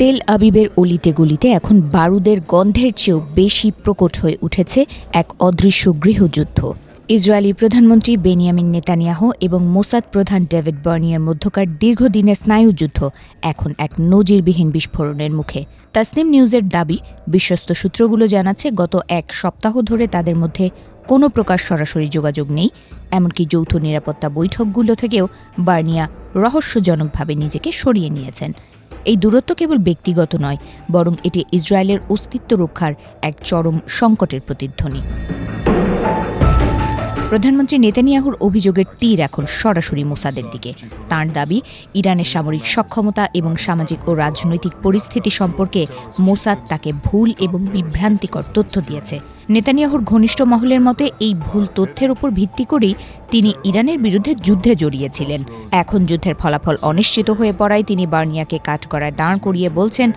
তেল আবিবের অলিতে গলিতে এখন বারুদের গন্ধের চেয়েও বেশি প্রকট হয়ে উঠেছে এক অদৃশ্য গৃহযুদ্ধ। ইসরায়েলি প্রধানমন্ত্রী বেনিয়ামিন নেতানিয়াহু এবং মোসাদ প্রধান ডেভিড বার্নিয়ার মধ্যকার দীর্ঘদিনের স্নায়ুযুদ্ধ এখন এক নজিরবিহীন বিস্ফোরণের মুখে। তাসনিম নিউজের দাবি, বিশ্বস্ত সূত্রগুলো জানাচ্ছে গত এক সপ্তাহ ধরে তাদের মধ্যে কোনো প্রকার সরাসরি যোগাযোগ নেই, এমনকি যৌথ নিরাপত্তা বৈঠকগুলো থেকেও বার্নিয়া রহস্যজনকভাবে নিজেকে সরিয়ে নিয়েছেন। এই দূরত্ব কেবল ব্যক্তিগত নয়, বরং এটি ইসরায়েলের অস্তিত্ব রক্ষার এক চরম সংকটের প্রতিধ্বনি। প্রধানমন্ত্রী নেতানিয়াহুর অভিযোগের তীর এখন সরাসরি মোসাদের দিকে। তাঁর দাবি, ইরানের সামরিক সক্ষমতা এবং সামাজিক ও রাজনৈতিক পরিস্থিতি সম্পর্কে মোসাদ তাকে ভুল এবং বিভ্রান্তিকর তথ্য দিয়েছে। নেতানিয়াহুর ঘনিষ্ঠ মহলের মতে এই ভুল তথ্যের উপর ভিত্তি করেই তিনি ইরানের বিরুদ্ধে যুদ্ধে জড়িয়েছিলেন। এখন যুদ্ধের ফলাফল অনিশ্চিত হয়ে পড়ায় তিনি বার্নিয়াকে কাঠগড়ায় দাঁড় করিয়ে বলছেন,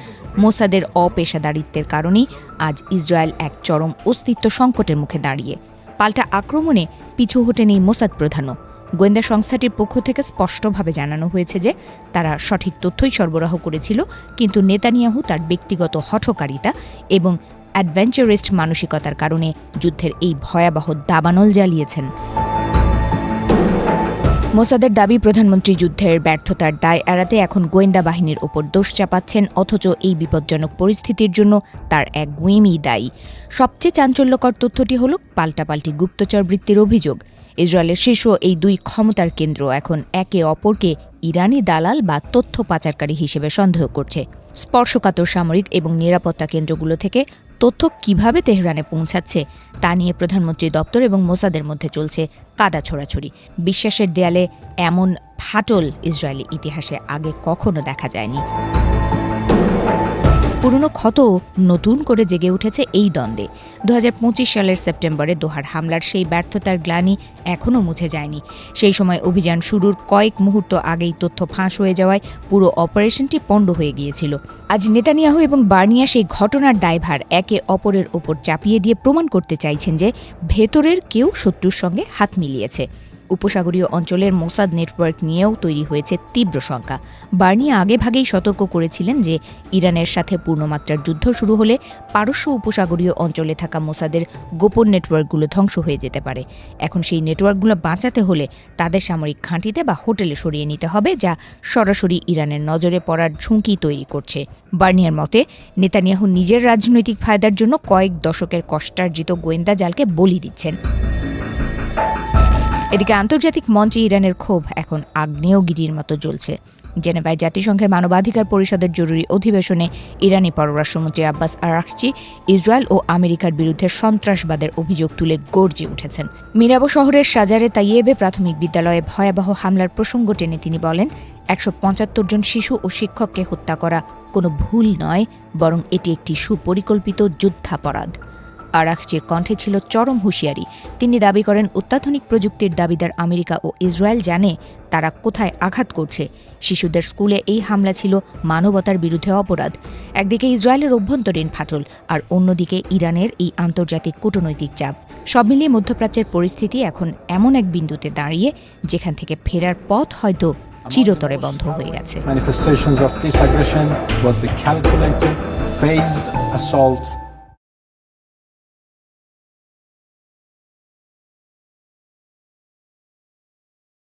মোসাদের অপেশাদারিত্বের কারণেই আজ ইসরায়েল এক চরম অস্তিত্ব সংকটের মুখে দাঁড়িয়ে। পাল্টা আক্রমণে পিছু হটেনি মোসাদ প্রধানও। গোয়েন্দা সংস্থাটির পক্ষ থেকে স্পষ্টভাবে জানানো হয়েছে যে তারা সঠিক তথ্যই সরবরাহ করেছিল, কিন্তু নেতানিয়াহু তার ব্যক্তিগত হঠকারিতা এবং অ্যাডভেঞ্চারিস্ট মানসিকতার কারণে যুদ্ধের এই ভয়াবহ দাবানল জ্বালিয়েছেন। মোসাদের দাবি, প্রধানমন্ত্রী যুদ্ধের ব্যর্থতার দায় এড়াতে এখন গোয়েন্দা বাহিনীর ওপর দোষ চাপাচ্ছেন, অথচ এই বিপজ্জনক পরিস্থিতির জন্য তার এক গুয়েমই দায়ী। সবচেয়ে চাঞ্চল্যকর তথ্যটি হল পাল্টাপাল্টি গুপ্তচর বৃত্তির অভিযোগ। ইসরায়েলের শীর্ষ এই দুই ক্ষমতার কেন্দ্র এখন একে অপরকে ইরানি দালাল বা তথ্য পাচারকারী হিসেবে সন্দেহ করছে। স্পর্শকাতর সামরিক এবং নিরাপত্তা কেন্দ্রগুলো থেকে তথ্য কিভাবে তেহরানে পৌঁছাচ্ছে তা নিয়ে প্রধানমন্ত্রী দপ্তর এবং মোসাদের মধ্যে চলছে কাদা ছোড়াছুড়ি। বিশ্বাসের দেয়ালে এমন ফাটল ইসরায়েলি ইতিহাসে আগে কখনো দেখা যায়নি। পুরনো ক্ষত নতুন করে জেগে উঠেছে এই দ্বন্দ্বে। 2025 সালের সেপ্টেম্বরে দোহার হামলার সেই ব্যর্থতার গ্লানি এখনও মুছে যায়নি। সেই সময় অভিযান শুরুর কয়েক মুহূর্ত আগেই তথ্য ফাঁস হয়ে যাওয়ায় পুরো অপারেশনটি পণ্ড হয়ে গিয়েছিল। আজ নেতানিয়াহু এবং বার্নিয়া সেই ঘটনার দায়ভার একে অপরের ওপর চাপিয়ে দিয়ে প্রমাণ করতে চাইছেন যে ভেতরের কেউ শত্রুর সঙ্গে হাত মিলিয়েছে। উপসাগরীয় অঞ্চলের মোসাদ নেটওয়ার্ক নিয়েও তৈরি হয়েছে তীব্র শঙ্কা। বার্নিয়া আগেভাগেই সতর্ক করেছিলেন যে ইরানের সাথে পূর্ণমাত্রার যুদ্ধ শুরু হলে পারস্য উপসাগরীয় অঞ্চলে থাকা মোসাদের গোপন নেটওয়ার্কগুলো ধ্বংস হয়ে যেতে পারে। এখন সেই নেটওয়ার্কগুলো বাঁচাতে হলে তাদের সামরিক ঘাঁটিতে বা হোটেলে সরিয়ে নিতে হবে, যা সরাসরি ইরানের নজরে পড়ার ঝুঁকি তৈরি করছে। বার্নিয়ার মতে, নেতানিয়াহু নিজের রাজনৈতিক ফায়দার জন্য কয়েক দশকের কষ্টার্জিত গোয়েন্দা জালকে বলি দিচ্ছেন। এদিকে আন্তর্জাতিক মঞ্চে ইরানের ক্ষোভ এখন আগ্নেয়গিরির মতো জ্বলছে। জেনেভায় জাতিসংঘের মানবাধিকার পরিষদের জরুরি অধিবেশনে ইরানি পররাষ্ট্রমন্ত্রী আব্বাস আরাকচি ইসরায়েল ও আমেরিকার বিরুদ্ধে সন্ত্রাসবাদের অভিযোগ তুলে গর্জে উঠেছেন। মিরাবো শহরের সাজারে তাইয়েবে প্রাথমিক বিদ্যালয়ে ভয়াবহ হামলার প্রসঙ্গ টেনে তিনি বলেন, 175 জন শিশু ও শিক্ষককে হত্যা করা কোনো ভুল নয়, বরং এটি একটি সুপরিকল্পিত যুদ্ধাপরাধ। আরাকচির কণ্ঠে ছিল চরম হুঁশিয়ারি। তিনি দাবি করেন, অত্যাধুনিক প্রযুক্তির দাবিদার আমেরিকা ও ইসরায়েল জানে তারা কোথায় আঘাত করছে। শিশুদের স্কুলে এই হামলা ছিল মানবতার বিরুদ্ধে অপরাধ। একদিকে ইসরায়েলের অভ্যন্তরীণ ফাটল, আর অন্যদিকে ইরানের এই আন্তর্জাতিক কূটনৈতিক চাপ। সব মিলিয়ে মধ্যপ্রাচ্যের পরিস্থিতি এখন এমন এক বিন্দুতে দাঁড়িয়ে যেখান থেকে ফেরার পথ হয়তো চিরতরে বন্ধ হয়ে গেছে।